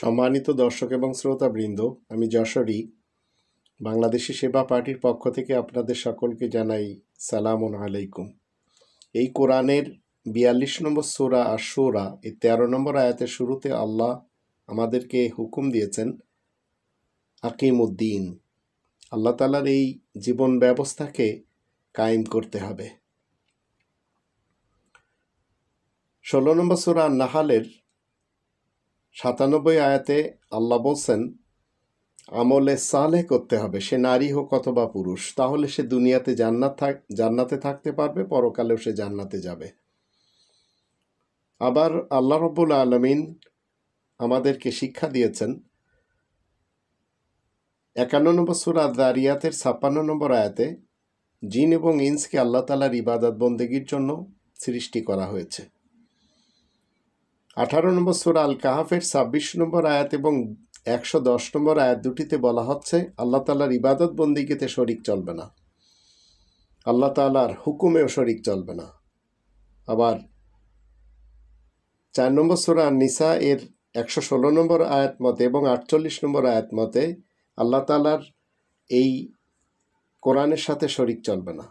সম্মানিত দর্শক এবং শ্রোতাবৃন্দ, আমি যশোরী বাংলাদেশি সেবা পার্টির পক্ষ থেকে আপনাদের সকলকে জানাই সালামুন আলাইকুম। এই কোরআনের ৪২ নম্বর সূরা আশ-শুরা এই ১৩ নম্বর আয়াতের শুরুতে আল্লাহ আমাদেরকে হুকুম দিয়েছেন আকিমুদ্দিন। আল্লাহ তাআলার এই জীবন ব্যবস্থাকে কায়েম করতে হবে। ১৬ নম্বর সূরা আন-নাহলের ৯৭ আয়াতে আল্লাহ বলছেন আমলে সালেহ করতে হবে, সে নারী হোক অথবা পুরুষ, তাহলে সে দুনিয়াতে জান্নাতে থাকতে পারবে, পরকালেও সে জান্নাতে যাবে। আবার আল্লাহ রাব্বুল আলামিন আমাদেরকে শিক্ষা দিয়েছেন ৫১ নম্বর সূরা আয-যারিয়াতের ৫৬ নম্বর আয়াতে জিন এবং ইনসকে আল্লাহ তাআলার ইবাদত বন্দেগীর জন্য সৃষ্টি করা হয়েছে। ১৮ নম্বর সূরা আল কাহাফের ২৬ নম্বর আয়াত এবং ১১০ নম্বর আয়াত দুটিতে বলা হচ্ছে আল্লাহ তাআলার ইবাদত বন্দেগীতে শরিক চলবে না, আল্লাহ তাআলার হুকুমেও শরিক চলবে না। আবার ৪ নম্বর সূরা আন-নিসা এর ১১৬ নম্বর আয়াত মতে এবং ৪৮ নম্বর আয়াত মতে আল্লাহ তাআলার এই কোরআনের সাথে শরিক চলবে না।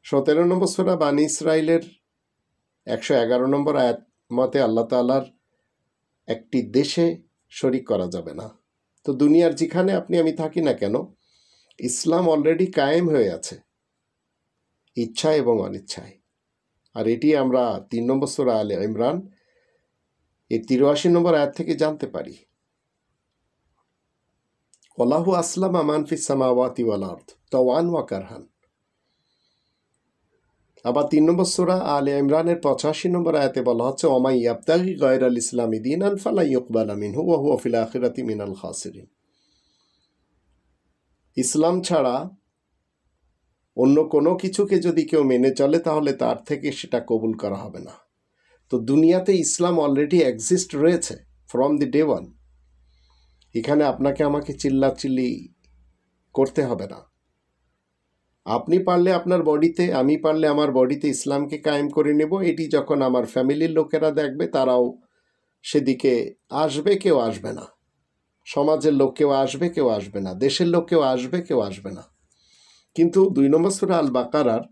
১৭ নম্বর সূরা বানী ইসরাইলের ১১১ নম্বর আয়াত মতে আল্লাহ তাআলার একটি দেশে শরিক করা যাবে না। তো দুনিয়ার যেখানে আপনি আমি থাকি না কেন, ইসলাম অলরেডি কায়েম হয়ে আছে ইচ্ছায় এবং অনিচ্ছায়। আর এটি আমরা ৩ নম্বর সূরা আলে ইমরান এর ৮৩ নম্বর আয়াত থেকে জানতে পারি। ওয়াল্লাহু আসলামা মান ফিস সামাওয়াতি ওয়াল আরদ তাওয়ান ওয়া কারহান। আবার ৩ নম্বর সূরা আলে ইমরানের ৮৫ নম্বর আয়াতে বলা হচ্ছে ওমাই ইয়াবতাগি গায়রাল ইসলামি দীনান ফালা ইউকবালা মিনহু ওয়া হুয়া ফিল আখিরাতি মিনাল খাসিরিন। ইসলাম ছাড়া অন্য কোনো কিছুকে যদি কেউ মেনে চলে তাহলে তার থেকে সেটা কবুল করা হবে না। তো দুনিয়াতে ইসলাম অলরেডি এক্সিস্ট রয়েছে ফ্রম দি ডে ওয়ান। এখানে আপনাকে আমাকে চিল্লাচিল্লি করতে হবে না। আপনি পারলে আপনার বডিতে, আমি পারলে আমার বডিতে ইসলামকে কায়েম করে নেব। এটি যখন আমার ফ্যামিলির লোকেরা দেখবে তারাও সেদিকে আসবে, কেউ আসবে না। সমাজের লোক কেউ আসবে, কেউ আসবে না। দেশের লোক কেউ আসবে, কেউ আসবে না। কিন্তু ২ নম্বর সূরা আল বাকারার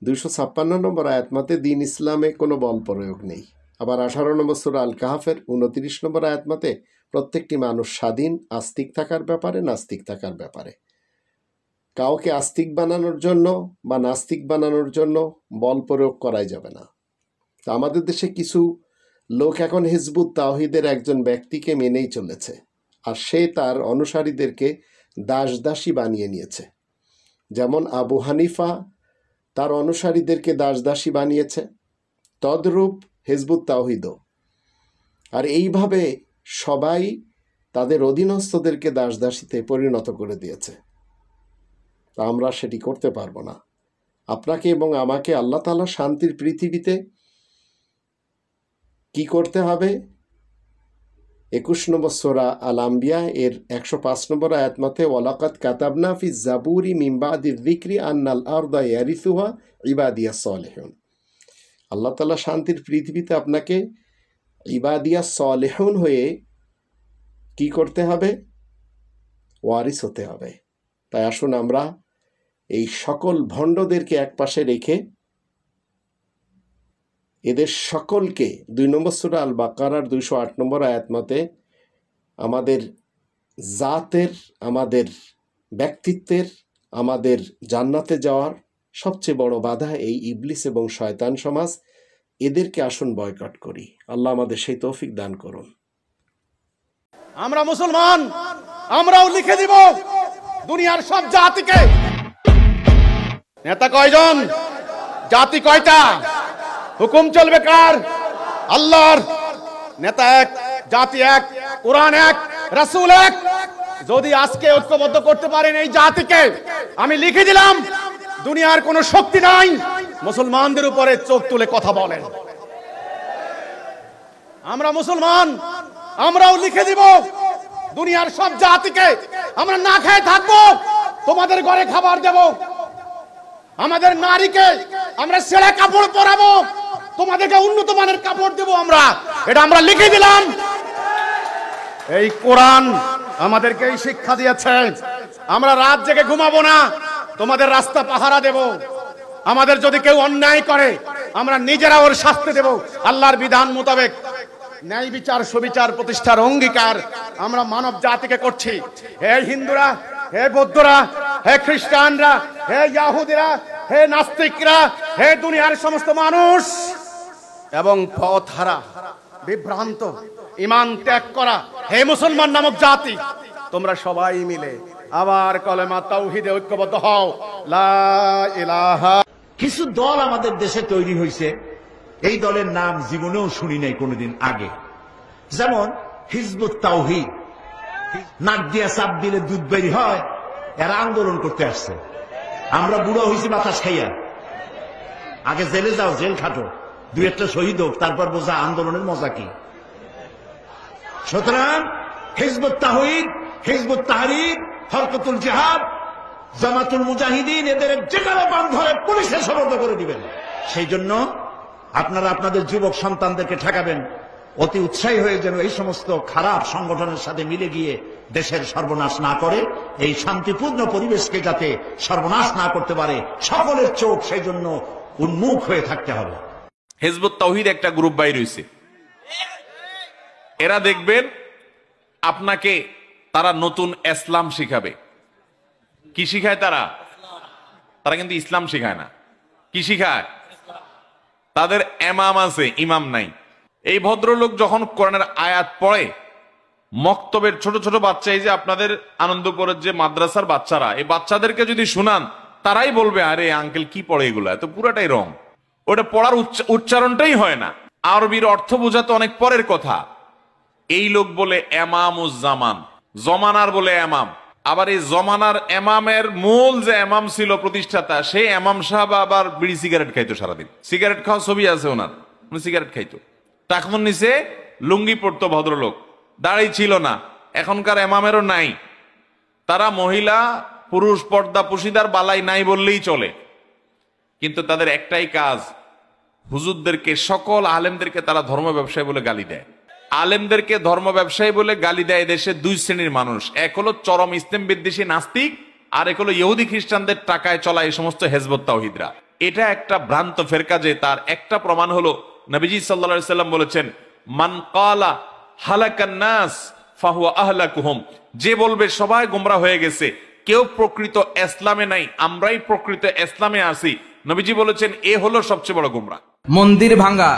২৫৬ নম্বর আয়াত মতে দ্বীন ইসলামে কোনো বল প্রয়োগ নেই। আবার ১৮ নম্বর সূরা আল কাহাফের ২৯ নম্বর আয়াত মতে প্রত্যেকটি মানুষ স্বাধীন আস্তিক থাকার ব্যাপারে, নাস্তিক থাকার ব্যাপারে। কাউকে আস্তিক বানানোর জন্য বা নাস্তিক বানানোর জন্য বল প্রয়োগ করাই যাবে না। তো আমাদের দেশে কিছু লোক এখন হিজবুত তাওহীদের একজন ব্যক্তিকে মেনেই চলেছে, আর সে তার অনুসারীদেরকে দাসদাসী বানিয়ে নিয়েছে। যেমন আবু হানিফা তার অনুসারীদেরকে দাসদাসী বানিয়েছে, তদ্রূপ হিজবুত তাওহীদও। আর এইভাবে সবাই তাদের অধীনস্থদেরকে দাসদাসীতে পরিণত করে দিয়েছে। তা আমরা সেটি করতে পারবো না। আপনাকে এবং আমাকে আল্লাহ তাআলা শান্তির পৃথিবীতে কি করতে হবে? ২১ নম্বর সূরা আল আম্বিয়া এর ১০৫ নম্বর আয়াত মতে ওয়ালাকাদ কাতাবনা ফি জাবুরি মিন বাদি যিকরি আন্নাল আরদা ইয়ারিসুহা ইবাদিয়াস সালিহুন। আল্লাহ তাআলা শান্তির পৃথিবীতে আপনাকে ইবাদিয়াস সালিহুন হয়ে কি করতে হবে? ওয়ারিস হতে হবে। তাই আসুন আমরা এই সকল ভণ্ডদেরকে একপাশে রেখে এদের সকলকে ২ নম্বর সূরা আল বাকারার ২০৮ নম্বর আয়াত মতে আমাদের জাতের, আমাদের ব্যক্তিত্বের, আমাদের জান্নাতে যাওয়ার সবচেয়ে বড় বাধা এই ইবলিস এবং শয়তান সমাজ, এদেরকে আসুন বয়কট করি। আল্লাহ আমাদের সেই তৌফিক দান করুন। আমরা মুসলমান, আমরাও লিখে দিব দুনিয়ার সব জাতিকে। নেতা কয়জন? জাতি কয়টা? হুকুম চলবে কার? আল্লাহর। নেতা এক, জাতি এক, কোরআন এক, রাসূল এক। যদি আজকে ঐক্যবদ্ধ করতে পারেন এই জাতিকে, আমি লিখে দিলাম দুনিয়ার কোনো শক্তি নাই মুসলমানদের উপরে চোখ তুলে কথা বলেন। আমরা মুসলমান, আমরাও লিখে দিব দুনিয়ার সব জাতিকে আমরা না খেয়ে থাকবো, তোমাদের ঘরে খাবার দেব। আমাদের নারীকে আমরা ছেঁড়া কাপড় পরাবো, তোমাদেরকে উন্নত মানের কাপড় দেব আমরা। এটা আমরা লিখে দিলাম। এই কোরআন আমাদেরকে এই শিক্ষা দিয়েছে। আমরা রাত জেগে ঘুমাবো না, তোমাদের রাস্তা পাহারা দেব। আমাদের যদি কেউ অন্যায় করে আমরা নিজেরা ওর শাস্তি দেব আল্লাহর বিধান মোতাবেক। ন্যায় বিচার সুবিচার প্রতিষ্ঠার অঙ্গীকার আমরা মানব জাতিকে করছি। হে হিন্দুরা, হে বৌদ্ধরা, হে খ্রিস্টানরা, হে ইয়াহুদিরা, হে নাস্তিকরা, হে দুনিয়ার সমস্ত মানুষ এবং পথহারা বিভ্রান্ত ঈমান ত্যাগ করা হে মুসলমান নামক জাতি, তোমরা সবাই মিলে আবার কলেমা তাওহীদে ঐক্যবদ্ধ হও। লা ইলাহা। কিছু দল আমাদের দেশে তৈরি হয়েছে, এই দলের নাম জীবনেও শুনি নাই কোনোদিন আগে। যেমন হিজবুত তাওহীদ, নাক দিয়া চাপ দিলে দুধ বেরি হয়, এরা আন্দোলন করতে আসছে। আমরা বুড়ো হয়েছি বাতাস খাইয়া। আগে জেলে যাও, জেল খাটো, দুই একটা শহীদ হোক, তারপর বোঝা আন্দোলনের মজা কি। সুতরাং হিজবুত তাওহীদ, হিজবুত তাহরীর, হরকতুল জিহাদ, জামাতুল মুজাহিদিন, এদের যেখানে বান ধরে পুলিশে সোপর্দ করে দিবেন। সেই জন্য আপনারা আপনাদের যুবক সন্তানদেরকে ঠেকাবেন, অতি উৎসাহী হয়ে যেন এই সমস্ত খারাপ সংগঠনের সাথে মিলে গিয়ে দেশের সর্বনাশ না করে, এই শান্তিপূর্ণ পরিবেশকে যাতে সর্বনাশ না করতে পারে, সকলের চোখ সেই জন্য উন্মুখ হয়ে থাকতে হবে। হিজবুত তাওহীদ একটা গ্রুপ বাইর হইছে, এরা দেখবেন আপনাকে তারা নতুন ইসলাম শিখাবে। কি শিখায় তারা? তারা কিন্তু ইসলাম শিখায় না। কি শিখায়? তাদের ইমাম আছে, ইমাম নাই। এই ভদ্রলোক যখন কোরআনের আয়াত পড়ে, মক্তবের ছোট ছোট বাচ্চা, এই যে আপনাদের আনন্দপুরের যে মাদ্রাসার বাচ্চারা, এই বাচ্চাদেরকে যদি শুনান তারাই বলবে আরে আঙ্কেল কি পড়ে এগুলা, তো পুরাটাই রং। ওটা পড়ার উচ্চারণটাই হয় না। আরবির অর্থ বোঝা তো অনেক পরের কথা। এই লোক বলে এমামুজ্জামান, জমানার বলে এমাম। আবার এই জমানার এমামের মূল যে এমাম ছিল প্রতিষ্ঠাতা, সেই এমাম সাহেব আবার বিড়ি সিগারেট খাইতো সারাদিন। সিগারেট খাওয়া ছবি আছে ওনার, উনি সিগারেট খাইতো। টাকমন নিচে লুঙ্গি পড়তো ভদ্রলোক, দাড়ি ছিল না। এখনকার এমামেরও নাই। তারা মহিলা পুরুষ পর্দা পুশিদার বালাই নাই বললেই চলে। কিন্তু তাদের একটাই কাজ, হুজুরদেরকে, সকল আলেমদেরকে তারা ধর্ম ব্যবসায়ী বলে গালি দেয়। আলেমদেরকে ধর্ম ব্যবসায়ী বলে গালি দেয় দেশে দুই শ্রেণীর মানুষ। এক হলো চরম ইসলাম বিদ্বেষী নাস্তিক, আর এক হলো ইহুদি খ্রিস্টানদের টাকায় চলা এই সমস্ত হিজবুত তাওহীদরা। এটা একটা ভ্রান্ত ফেরকা, যে তার একটা প্রমাণ হলো নবীজি সাল্লাল্লাহু আলাইহি সাল্লাম বলেছেন, মান ক্বালা হালাকান নাস ফাহুয়া আহলাকুহুম, যে বলবে সবাই গোমরা হয়ে গেছে, কেউ প্রকৃত ইসলামে নাই, আমরাই প্রকৃত ইসলামে আছি, নবীজি বলেছেন এ হলো সবচেয়ে বড় গোমরা। মন্দির ভাঙ্গা,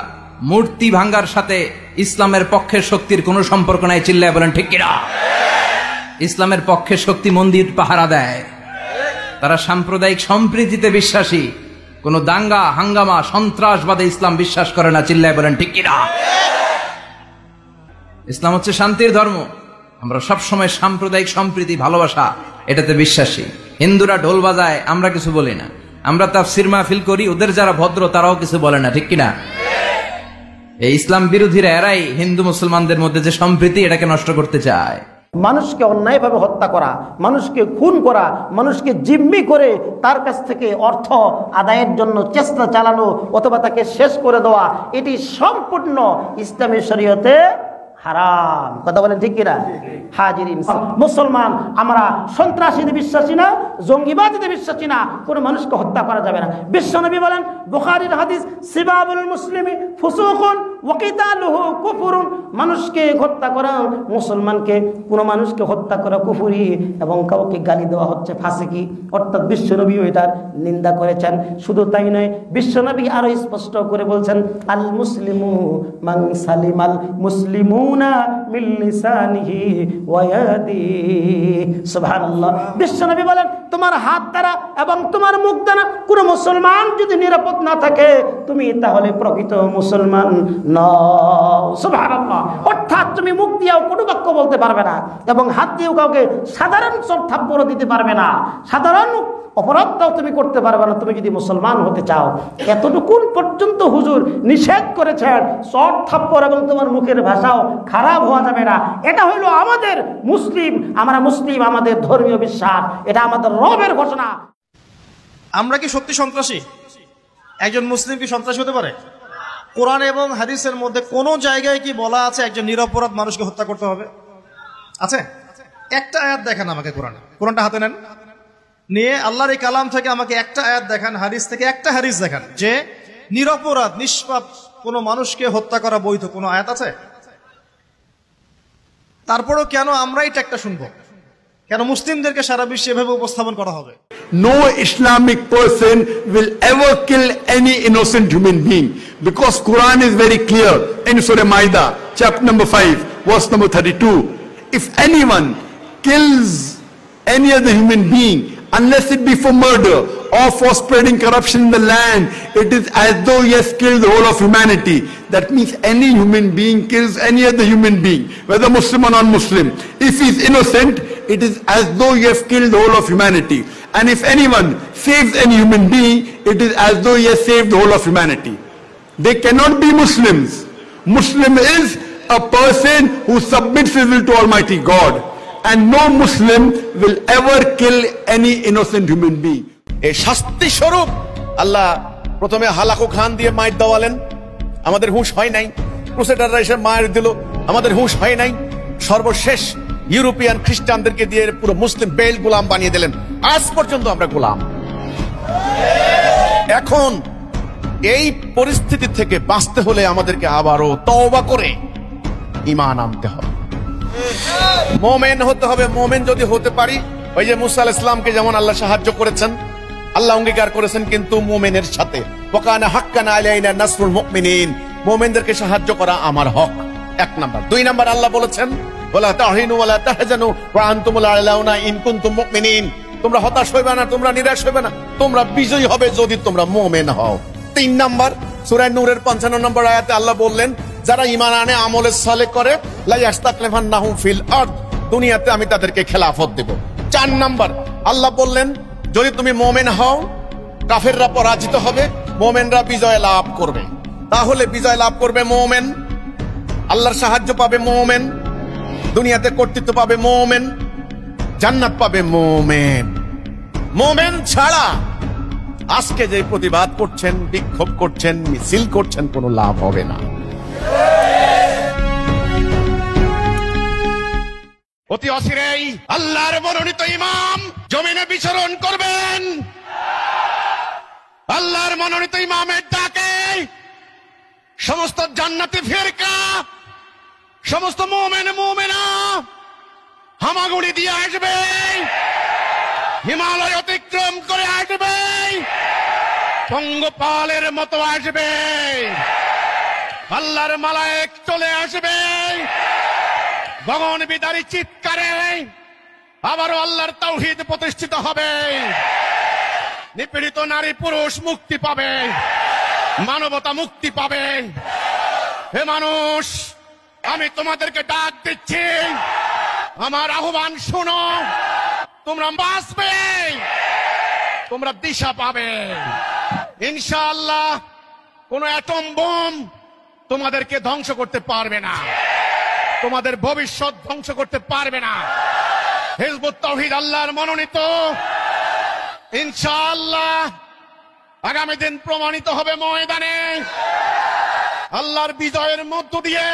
মূর্তি ভাঙ্গার সাথে ইসলামের পক্ষের শক্তির কোনো সম্পর্ক নাই। চিল্লায় বলেন ঠিক কিনা? ইসলামের পক্ষের শক্তি মন্দির পাহারা দেয়। তারা সাম্প্রদায়িক সম্প্রীতিতে বিশ্বাসী, কোন দাঙ্গা হাঙ্গামা সন্ত্রাসবাদে ইসলাম বিশ্বাস করে না। চিল্লায় বলেন ঠিক কিনা? ইসলাম হচ্ছে শান্তির ধর্ম। আমরা সবসময় সাম্প্রদায়িক সম্প্রীতি, ভালোবাসা, এটাতে বিশ্বাসী। হিন্দুরা ঢোল বাজায়, আমরা কিছু বলি না। আমরা তাফসীর মাহফিল করি, ওদের যারা ভদ্র তারাও কিছু বলে না। ঠিক কিনা? এই ইসলাম বিরোধীরা, এরাই হিন্দু মুসলমানদের মধ্যে যে সম্প্রীতি, এটাকে নষ্ট করতে চায়। মানুষকে অন্যায়ভাবে হত্যা করা, মানুষকে খুন করা, মানুষকে জিম্মি করে তার কাছ থেকে অর্থ আদায়ের জন্য চেষ্টা চালানো অথবা তাকে শেষ করে দেওয়া, এটি সম্পূর্ণ ইসলামী শরীয়তে হারাম। কথা বলেন ঠিক কিনা? হাজিরিন, মুসলমান আমরা সন্ত্রাসীতে বিশ্বাসী না, জঙ্গিবাদীতে বিশ্বাসী না, কোনো মানুষকে হত্যা করা যাবে না। বিশ্বনবী বলেন, বুখারীর হাদিস, সিবাবুল মুসলিমি ফুসুকুন ওয়া কিতালুহু কুফরুন, মানুষকে হত্যা করা, মুসলমানকে, কোনো মানুষকে হত্যা করা কুফরি, এবং কাউকে গালি দেওয়া হচ্ছে ফাসিকি। অর্থাৎ বিশ্বনবীও এটার নিন্দা করেছেন। শুধু তাই নয়, বিশ্বনবী আরো স্পষ্ট করে বলছেন, আল মুসলিমু মান সালিমাল মুসলিমুনা মিন লিসানিহি ওয়া ইয়াদিহি। সুবহানাল্লাহ। বিশ্বনবী বলেন, তোমার হাত দ্বারা এবং তোমার মুখ দ্বারা কোনো মুসলমান যদি নিরাপদ না থাকে, তুমি তাহলে প্রকৃত মুসলমান নও। সুবহানাল্লাহ। অর্থাৎ তুমি মুখ দিয়েও কোনো বাক্য বলতে পারবে না, এবং হাত দিয়েও কাউকে সাধারণ চর থাপ্পড় দিতে পারবে না, সাধারণ অপরাধটাও তুমি করতে পারবে না, তুমি যদি মুসলমান হতে চাও। এতটুকুন পর্যন্ত হুজুর নিষেধ করেছেন, চর থাপ্পড় এবং তোমার মুখের ভাষাও খারাপ হওয়া যাবে না। এটা হইল আমাদের মুসলিম, আমরা মুসলিম, আমাদের ধর্মীয় বিশ্বাস, এটা আমাদের রবের ঘোষণা। আমরা কি সত্যি সন্ত্রাসী? একজন মুসলিম কি সন্ত্রাসী হতে পারে? কোরআন এবং হাদিসের মধ্যে কোনো জায়গায় কি বলা আছে একজন নিরপরাধ মানুষকে হত্যা করতে হবে? আছে? একটা আয়াত দেখান আমাকে কোরআনটা হাতে নেন, নিয়ে আল্লাহর এই কালাম থেকে আমাকে একটা আয়াত দেখান, হাদিস থেকে একটা হাদিস দেখান যে নিরপরাধ নিষ্পাপ কোনো মানুষকে হত্যা করা বৈধ। কোনো আয়াত আছে? তারপরেও কেন আমরাই ট্যাগটা শুনবো? কেন মুসলিমদেরকে সারা বিশ্বে এভাবে উপস্থাপন করা হবে? No Islamic person will ever kill any innocent human being, because Quran is very clear in Surah Maida, chapter number 5, verse number 32. If anyone kills any other human being, unless it be for murder or for spreading corruption in the land, it is as though he has killed the whole of humanity. That means any human being kills any other human being, whether Muslim or non-Muslim. If he is innocent, it is as though he has killed the whole of humanity. And if anyone saves any human being, it is as though he has saved the whole of humanity. They cannot be Muslims. Muslim is a person who submits his will to Almighty God. And no Muslim will ever kill any innocent human being. এই শাস্তি স্বরূপ আল্লাহ প্রথমে Hulagu Khan দিয়ে মাইর দেওয়ালেন, আমাদের হুঁশ হয় নাই। ক্রুসেডাররা এসে মায়ের দিল, আমাদের হুঁশ হয় নাই। সর্বশেষ ইউরোপিয়ান খ্রিস্টানদেরকে দিয়ে পুরো মুসলিম বেল্ট গোলাম বানিয়ে দিলেন। আজ পর্যন্ত আমরা গোলাম। এখন এই পরিস্থিতি থেকে বাঁচতে হলে আমাদেরকে আবারও তওবা করে ঈমান আনতে হবে, মুমিন হতে হবে। মুমিন যদি হতে পারি, ওই যে মুসা আলাইহিস সালামকে যেমন আল্লাহ সাহায্য করেছেন, আল্লাহ অঙ্গীকার করেছেন কিন্তু মুমিনের সাথে, ওয়াকানা হাক্কান আলাইনা নাসরুল মুমিনিন, মুমিনদেরকে সাহায্য করা আমার হক। এক নাম্বার। দুই নাম্বার, আল্লাহ বলেছেন ওয়ালা তাহিনু ওয়ালা তাহজানু ওয়া আনতুমুল আ'লাউনা ইন কুনতুম মুমিনিন, তোমরা হতাশ হইবে না, তোমরা নিরাশ হইবে না, তোমরা বিজয়ী হবে যদি তোমরা মুমিন হও। তিন নাম্বার, সূরা নূরের 55 নম্বর আয়াতে আল্লাহ বললেন যারা ঈমান আনে আমলে সালেহ করে লা ইয়াস্তাকলিফান্নাহুম ফিল আরদ, দুনিয়াতে আমি তাদেরকে খেলাফত দেব। চার নাম্বার, আল্লাহ বললেন যদি তুমি মুমিন হও কাফেররা পরাজিত হবে, মুমিনরা বিজয় লাভ করবে। তাহলে বিজয় লাভ করবে মুমিন, আল্লাহর সাহায্য পাবে মুমিন, দুনিয়াতে কর্তৃত্ব পাবে মুমিন, জান্নাত পাবে মুমিন। মুমিন ছাড়া আজকে যে প্রতিবাদ করছেন, বিক্ষোভ করছেন, মিছিল করছেন, কোনো লাভ হবে না। অতি অচিরেই আল্লাহর মনোনীত ইমাম জমিনে বিচরণ করবেন। আল্লাহর মনোনীত ইমামের ডাকে সমস্ত জান্নাতি ফিরকা, সমস্ত মুমিন মুমিনা হামাগুড়ি দিয়ে আসবে, হিমালয় অতিক্রম করে আসবে, পঙ্গপালের মতো আসবে, আল্লাহর মালায়েক চলে আসবে, গগন বিদারী চিৎকারে আবারও আল্লাহর তাওহীদ প্রতিষ্ঠিত হবে, নিপীড়িত নারী পুরুষ মুক্তি পাবে, মানবতা মুক্তি পাবে। হে মানুষ, আমি তোমাদেরকে ডাক দিচ্ছি, আমার আহ্বান শোনো, তোমরা বাঁচবে, তোমরা দিশা পাবে ইনশাআল্লাহ। কোন অ্যাটম বোম তোমাদেরকে ধ্বংস করতে পারবে না, তোমাদের ভবিষ্যৎ ধ্বংস করতে পারবে না। হিজবুত তাওহীদ আল্লাহর মনোনীত, ইনশাআল্লাহ আগামী দিন প্রমাণিত হবে ময়দানে। আল্লাহর বিজয়ের মধ্য দিয়ে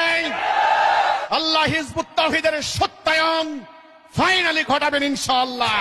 আল্লাহ হিজবুত তাওহীদের সত্যায়ন ফাইনালি ঘটাবেন ইনশাআল্লাহ।